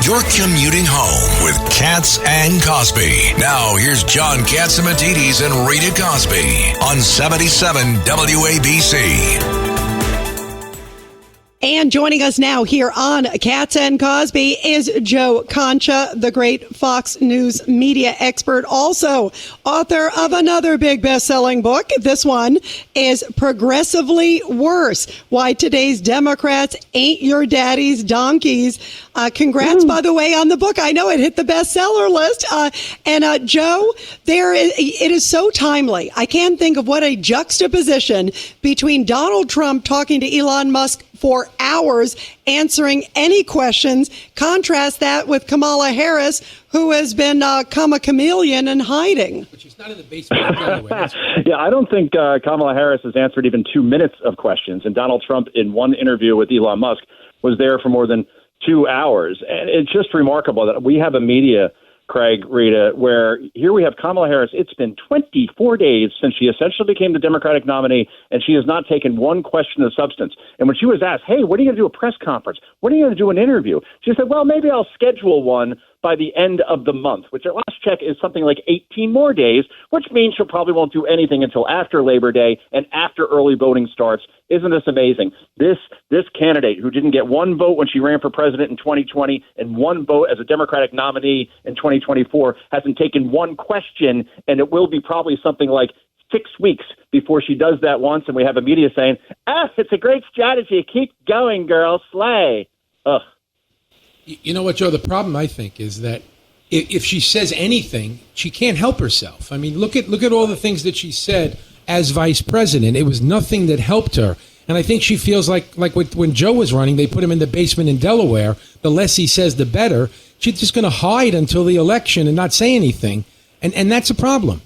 You're commuting home with Katz and Cosby. Now, here's John Katzimatidis and Rita Cosby on 77 WABC. And joining us now here on Katz and Cosby is Joe Concha, the great Fox News media expert, also author of another big best-selling book. This one is Progressively Worse, Why Today's Democrats Ain't Your Daddy's Donkeys. Congrats, by the way, on the book. I know it hit the bestseller list. Joe, it is so timely. I can't think of what a juxtaposition between Donald Trump talking to Elon Musk for hours, answering any questions. Contrast that with Kamala Harris, who has become a chameleon and hiding. But she's not in the basement of Delaware. Yeah, I don't think Kamala Harris has answered even 2 minutes of questions. And Donald Trump, in one interview with Elon Musk, was there for more than 2 hours. And it's just remarkable that we have a media, Craig, Rita, where here we have Kamala Harris. It's been 24 days since she essentially became the Democratic nominee, and she has not taken one question of substance. And when she was asked, hey, when are you going to do a press conference? When are you going to do an interview? She said, well, maybe I'll schedule one by the end of the month, which at last check is something like 18 more days, which means she'll probably won't do anything until after Labor Day and after early voting starts. Isn't this amazing? This candidate who didn't get one vote when she ran for president in 2020 and one vote as a Democratic nominee in 2024 hasn't taken one question, and it will be probably something like 6 weeks before she does that once, and we have a media saying, it's a great strategy. Keep going, girl. Slay. Ugh. You know what, Joe? The problem, I think, is that if she says anything, she can't help herself. I mean, look at all the things that she said as vice president. It was nothing that helped her. And I think she feels like when Joe was running, they put him in the basement in Delaware. The less he says, the better. She's just going to hide until the election and not say anything. And that's a problem.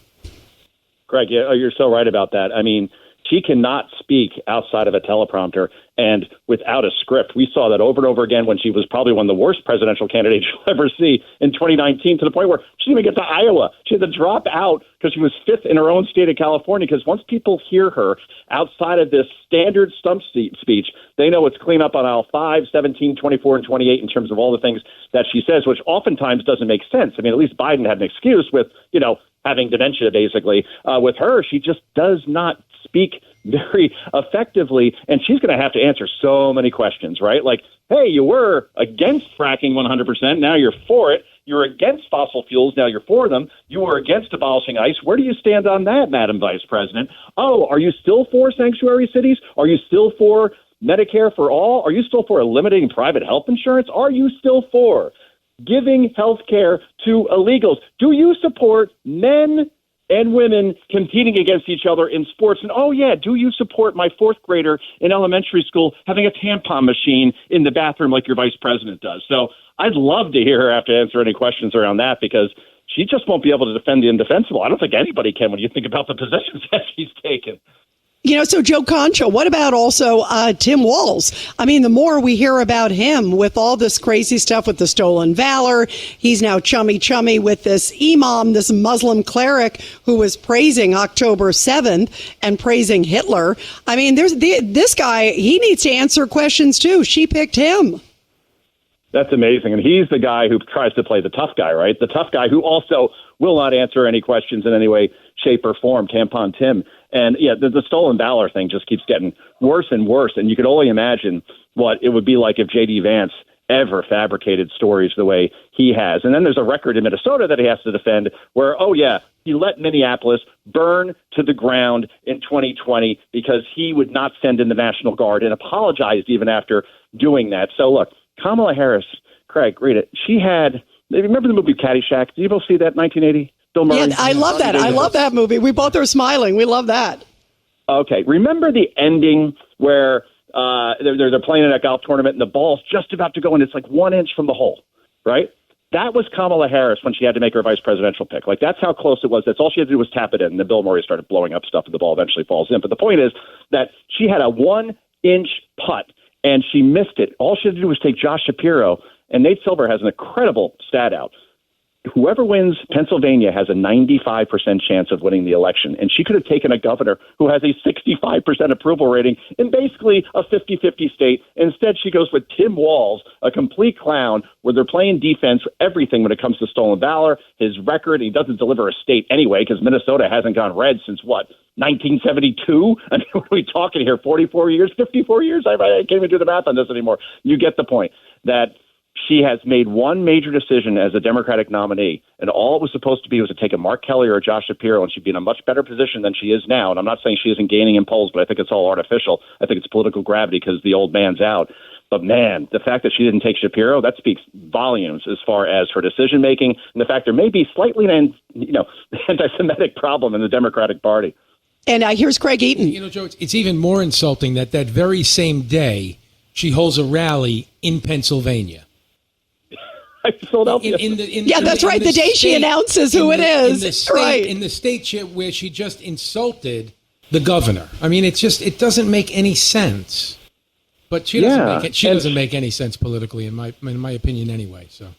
Greg, you're so right about that. I mean, she cannot speak outside of a teleprompter and without a script. We saw that over and over again when she was probably one of the worst presidential candidates you'll ever see in 2019, to the point where she didn't even get to Iowa. She had to drop out because she was fifth in her own state of California, because once people hear her outside of this standard stump speech, they know it's clean up on aisle 5, 17, 24, and 28 in terms of all the things that she says, which oftentimes doesn't make sense. I mean, at least Biden had an excuse with, having dementia, basically. With her, she just does not speak very effectively, and she's going to have to answer so many questions, right? Like, hey, you were against fracking 100%, now you're for it. You're against fossil fuels, now you're for them. You were against abolishing ICE. Where do you stand on that, Madam Vice President? Oh, are you still for sanctuary cities? Are you still for Medicare for all? Are you still for eliminating private health insurance? Are you still for giving health care to illegals? Do you support men and women competing against each other in sports? And do you support my fourth grader in elementary school having a tampon machine in the bathroom like your vice president does? So I'd love to hear her have to answer any questions around that, because she just won't be able to defend the indefensible. I don't think anybody can when you think about the positions that she's taken. So Joe Concha, what about also Tim Walz? I mean, the more we hear about him with all this crazy stuff with the stolen valor, he's now chummy with this imam, this Muslim cleric who was praising October 7th and praising Hitler. I mean, this guy, he needs to answer questions too. She picked him. That's amazing. And he's the guy who tries to play the tough guy, right? The tough guy who also will not answer any questions in any way, shape, or form, Tampon Tim. And the stolen valor thing just keeps getting worse and worse. And you could only imagine what it would be like if J.D. Vance ever fabricated stories the way he has. And then there's a record in Minnesota that he has to defend where, he let Minneapolis burn to the ground in 2020 because he would not send in the National Guard, and apologized even after doing that. So look, Kamala Harris, Craig, read it. She had, remember the movie Caddyshack? Did you both see that, 1980? Bill Murray? Yeah, I love that. I love that movie. We both are smiling. We love that. Okay. Remember the ending where they're playing in a golf tournament and the ball's just about to go in. It's like 1 inch from the hole, right? That was Kamala Harris when she had to make her vice presidential pick. Like, that's how close it was. That's all she had to do was tap it in. And then Bill Murray started blowing up stuff and the ball eventually falls in. But the point is that she had a 1 inch putt and she missed it. All she had to do was take Josh Shapiro, and Nate Silver has an incredible stat out. whoever wins Pennsylvania has a 95% chance of winning the election. And she could have taken a governor who has a 65% approval rating in basically a 50-50 state. Instead, she goes with Tim Walz, a complete clown, where they're playing defense, everything when it comes to stolen valor, his record. He doesn't deliver a state anyway because Minnesota hasn't gone red since, 1972? I mean, what are we talking here? 44 years, 54 years? I can't even do the math on this anymore. You get the point that she has made one major decision as a Democratic nominee, and all it was supposed to be was to take a Mark Kelly or a Josh Shapiro, and she'd be in a much better position than she is now. And I'm not saying she isn't gaining in polls, but I think it's all artificial. I think it's political gravity because the old man's out. But, man, the fact that she didn't take Shapiro, that speaks volumes as far as her decision-making and the fact there may be slightly an anti-Semitic problem in the Democratic Party. And here's Craig Eaton. Joe, it's even more insulting that very same day she holds a rally in Pennsylvania. Philadelphia. That's right. The day she announces who it is. In the state where she just insulted the governor. I mean, it doesn't make any sense. But she doesn't make any sense politically, in my opinion, anyway. So.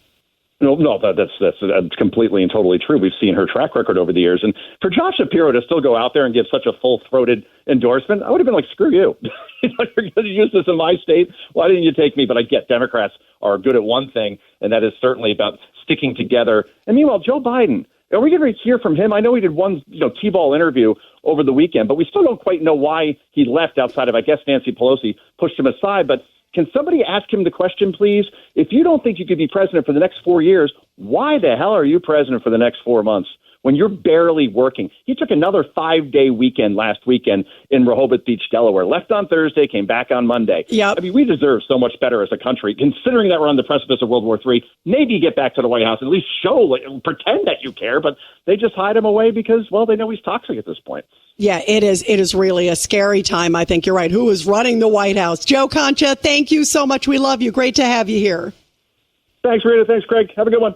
No, that's completely and totally true. We've seen her track record over the years. And for Josh Shapiro to still go out there and give such a full-throated endorsement, I would have been like, screw you. You're going to use this in my state? Why didn't you take me? But I get Democrats are good at one thing, and that is certainly about sticking together. And meanwhile, Joe Biden, are we going to hear from him? I know he did one T-ball interview over the weekend, but we still don't quite know why he left outside of, I guess, Nancy Pelosi pushed him aside. But can somebody ask him the question, please? If you don't think you could be president for the next 4 years, why the hell are you president for the next 4 months when you're barely working? He took another 5-day weekend last weekend in Rehoboth Beach, Delaware. Left on Thursday, came back on Monday. Yep. I mean, we deserve so much better as a country, considering that we're on the precipice of World War III. Maybe get back to the White House, at least pretend that you care, but they just hide him away because, well, they know he's toxic at this point. Yeah, it is. It is really a scary time. I think you're right. Who is running the White House? Joe Concha, thank you so much. We love you. Great to have you here. Thanks, Rita. Thanks, Craig. Have a good one.